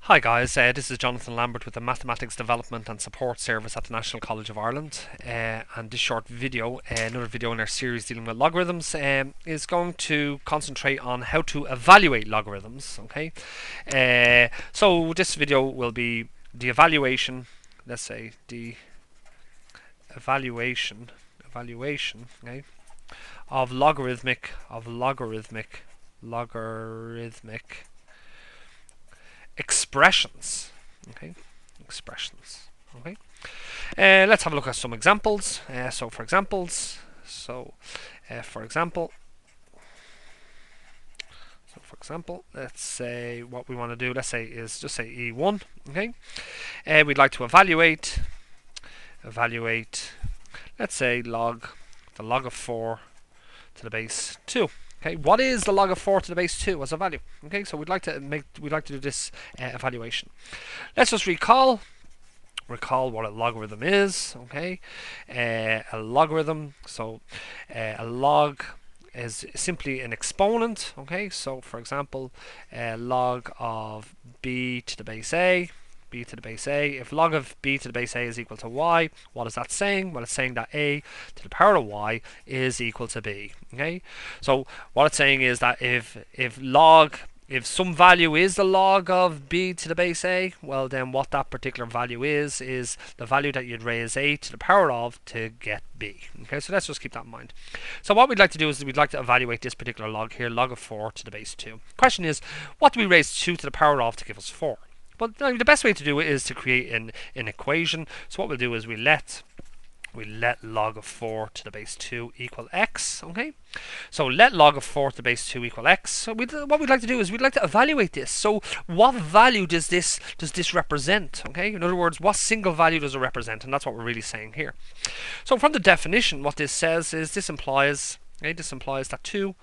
Hi guys, this is Jonathan Lambert with the Mathematics Development and Support Service at the National College of Ireland, and this short video, another video in our series dealing with logarithms, is going to concentrate on how to evaluate logarithms. Okay, so this video will be the evaluation. Let's say the evaluation, okay, of logarithmic expressions. Okay, expressions. Okay, let's have a look at some examples. For example, let's say what we want to do. Let's say is just say e1. Okay, we'd like to evaluate. Let's say the log of 4 to the base 2. Okay, what is the log of 4 to the base 2 as a value? Okay, so we'd like to do this evaluation. Let's just recall what a logarithm is. Okay, a logarithm. So a log is simply an exponent. Okay, so for example, log of b to the base a. If log of b to the base a is equal to y, what is that saying? Well, it's saying that a to the power of y is equal to b. Okay, so what it's saying is that if some value is the log of b to the base a, well then what that particular value is the value that you'd raise a to the power of to get b. Okay, so let's just keep that in mind. So what we'd like to do is we'd like to evaluate this particular log here, log of 4 to the base 2. Question is, what do we raise 2 to the power of to give us 4? But the best way to do it is to create an equation. So what we'll do is we let log of 4 to the base 2 equal x. Okay, so let log of 4 to the base 2 equal x. So what we'd like to do is we'd like to evaluate this. So what value does this represent? Okay, in other words, what single value does it represent? And that's what we're really saying here. So from the definition, what this says is this implies that 2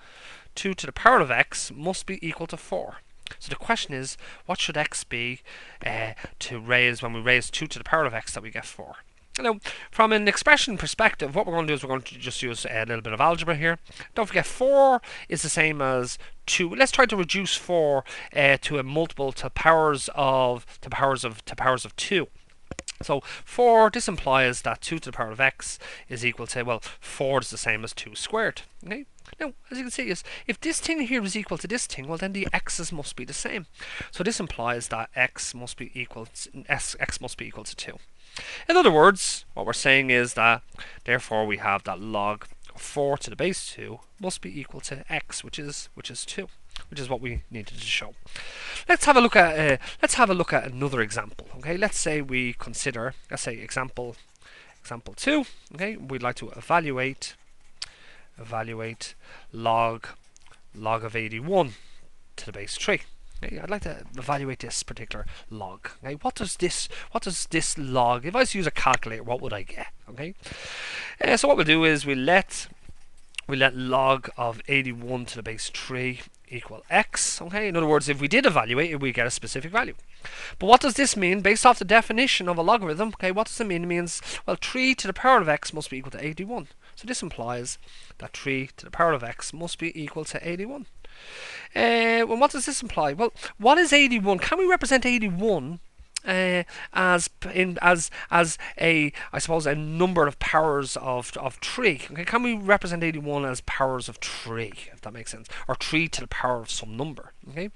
to the power of x must be equal to 4. So the question is, what should x be to raise when we raise 2 to the power of x that we get 4? Now, from an expression perspective, what we're going to do is we're going to just use a little bit of algebra here. Don't forget, 4 is the same as 2. Let's try to reduce 4 to a multiple to powers of 2. So 4, this implies that 2 to the power of x is equal to, well, 4 is the same as 2 squared. Okay. Now, as you can see, if this thing here is equal to this thing, well, then the x's must be the same. So this implies that x must be equal to 2. In other words, what we're saying is that, therefore, we have that log of 4 to the base 2 must be equal to x, which is 2, which is what we needed to show. Let's have a look at another example. Okay, let's say we consider, example 2. Okay, we'd like to evaluate log of 81 to the base 3. Okay, I'd like to evaluate this particular log. Okay, what does this log? If I was to use a calculator, what would I get? Okay, so what we'll do is we let log of 81 to the base 3 equal x. Okay, in other words, if we did evaluate it, we get a specific value. But what does this mean based off the definition of a logarithm? Okay, what does it mean? It means, well, 3 to the power of x must be equal to 81. So this implies that 3 to the power of x must be equal to 81. Well, what does this imply? Well, what is 81? Can we represent 81 as a, I suppose, a number of powers of 3? Okay, can we represent 81 as powers of 3, if that makes sense, or 3 to the power of some number? Okay, and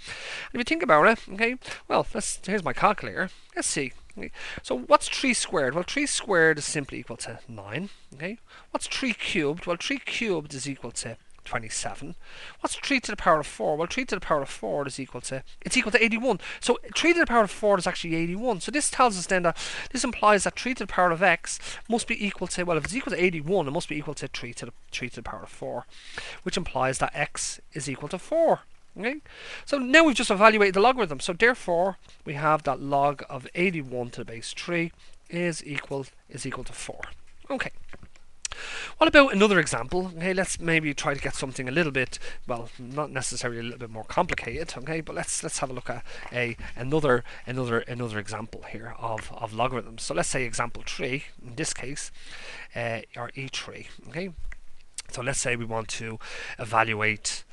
if you think about it, okay, well, here's my calculator. Let's see. Okay. So what's 3 squared? Well, 3 squared is simply equal to 9. Okay, what's 3 cubed? Well, 3 cubed is equal to 27. What's 3 to the power of 4? Well, 3 to the power of 4 is equal to 81. So 3 to the power of 4 is actually 81. So this tells us then that this implies that 3 to the power of x must be equal to, well, if it's equal to 81, it must be equal to 3 to the power of 4, which implies that x is equal to 4. Okay, so now we've just evaluated the logarithm. So therefore, we have that log of 81 to the base 3 is equal to 4. Okay. What about another example? Okay, let's maybe try to get something a little bit, well, not necessarily a little bit more complicated. Okay, but let's have a look at another example here of logarithms. So let's say example 3 in this case, or E3. Okay, so let's say we want to evaluate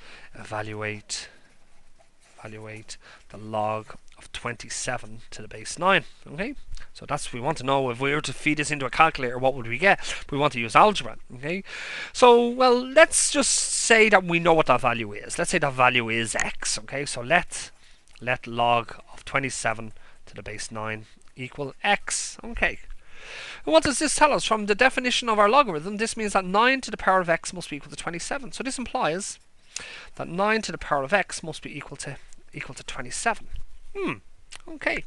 the log of 27 to the base 9. Okay, so that's what we want to know. If we were to feed this into a calculator, what would we get? We want to use algebra. Okay, so well, let's just say that we know what that value is. Let's say that value is x. Okay, so let log of 27 to the base 9 equal x. Okay, and what does this tell us? From the definition of our logarithm, this means that 9 to the power of x must be equal to 27. So this implies that 9 to the power of x must be equal to 27. Okay.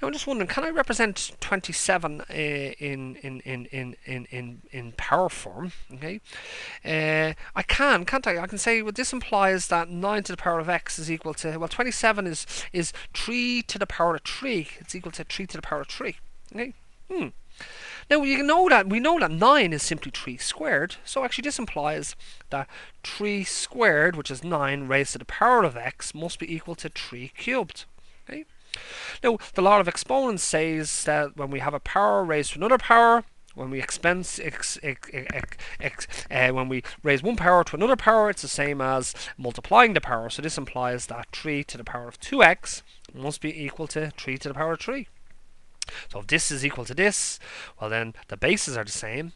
Now I'm just wondering, can I represent 27 in power form? Okay. I can, can't I? I can say, well, this implies that 9 to the power of x is equal to, well, 27 is 3 to the power of 3. It's equal to 3 to the power of 3. Okay. Now we know that 9 is simply 3 squared, so actually this implies that 3 squared, which is 9 raised to the power of x, must be equal to 3 cubed. Okay? Now the law of exponents says that when we have a power raised to another power, when we when we raise one power to another power, it's the same as multiplying the power. So this implies that 3 to the power of 2x must be equal to 3 to the power of 3. So if this is equal to this, well then the bases are the same,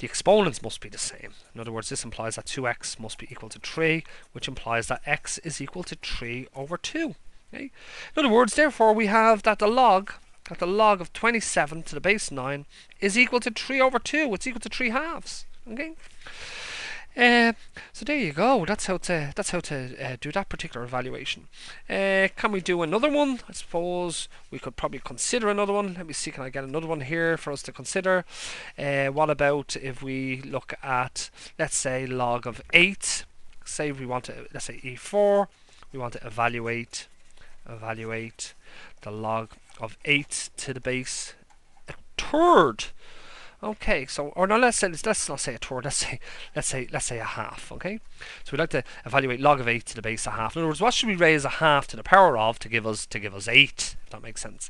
the exponents must be the same. In other words, this implies that 2x must be equal to 3, which implies that x is equal to 3 over 2. Okay? In other words, therefore, we have that the log of 27 to the base 9 is equal to 3 over 2. It's equal to 3 halves. Okay? So there you go. That's how to do that particular evaluation. Can we do another one? I suppose we could probably consider another one. Let me see. Can I get another one here for us to consider? What about if we look at, let's say, log of 8? Say we want to, let's say E4. We want to evaluate the log of 8 to the base a third. Okay, so, or no, let's not say a third. Let's say a half. Okay, so we'd like to evaluate log of 8 to the base a half. In other words, what should we raise a half to the power of to give us 8? If that makes sense.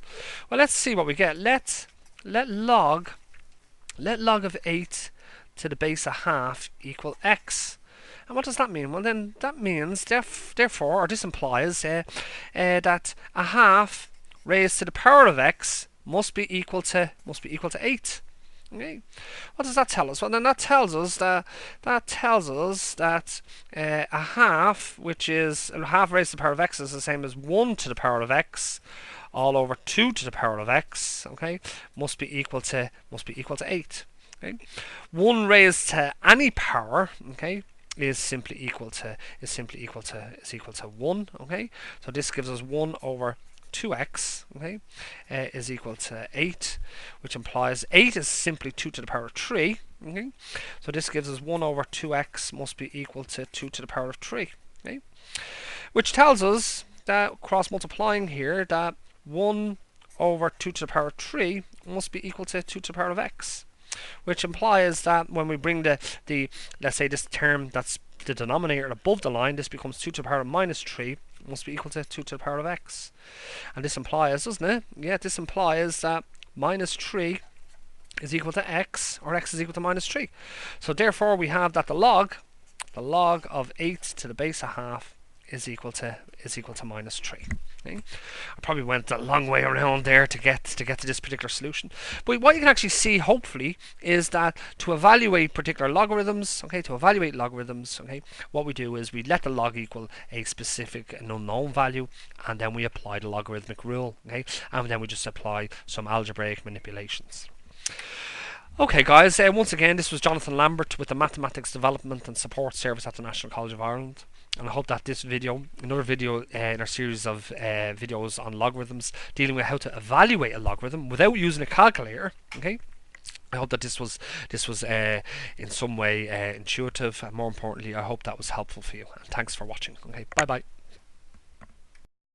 Well, let's see what we get. Let log of 8 to the base a half equal x. And what does that mean? Well, then that means therefore, or this implies that a half raised to the power of x must be equal to 8. Okay, what does that tell us? Well, then that tells us that a half, which is a half raised to the power of x, is the same as 1 to the power of x all over 2 to the power of x. Okay, must be equal to 8. Okay, 1 raised to any power, okay, is simply equal to 1. Okay, so this gives us 1 over 2x, okay, is equal to 8, which implies 8 is simply 2 to the power of 3. Okay, so this gives us 1 over 2x must be equal to 2 to the power of 3. Okay, which tells us that cross multiplying here that 1 over 2 to the power of 3 must be equal to 2 to the power of x, which implies that when we bring the let's say this term that's the denominator above the line, this becomes 2 to the power of minus 3 must be equal to 2 to the power of x. And this implies, doesn't it? Yeah, this implies that minus 3 is equal to x, or x is equal to minus 3. So therefore we have that the log of 8 to the base a half is equal to minus 3. Okay? I probably went a long way around there to get to this particular solution. But what you can actually see, hopefully, is that to evaluate particular logarithms, okay, okay, what we do is we let the log equal a specific and unknown value, and then we apply the logarithmic rule, okay, and then we just apply some algebraic manipulations. Okay, guys, once again, this was Jonathan Lambert with the Mathematics Development and Support Service at the National College of Ireland. And I hope that this video, another video in our series of videos on logarithms, dealing with how to evaluate a logarithm without using a calculator, okay? I hope that this was in some way intuitive, and more importantly, I hope that was helpful for you. And thanks for watching. Okay, bye bye.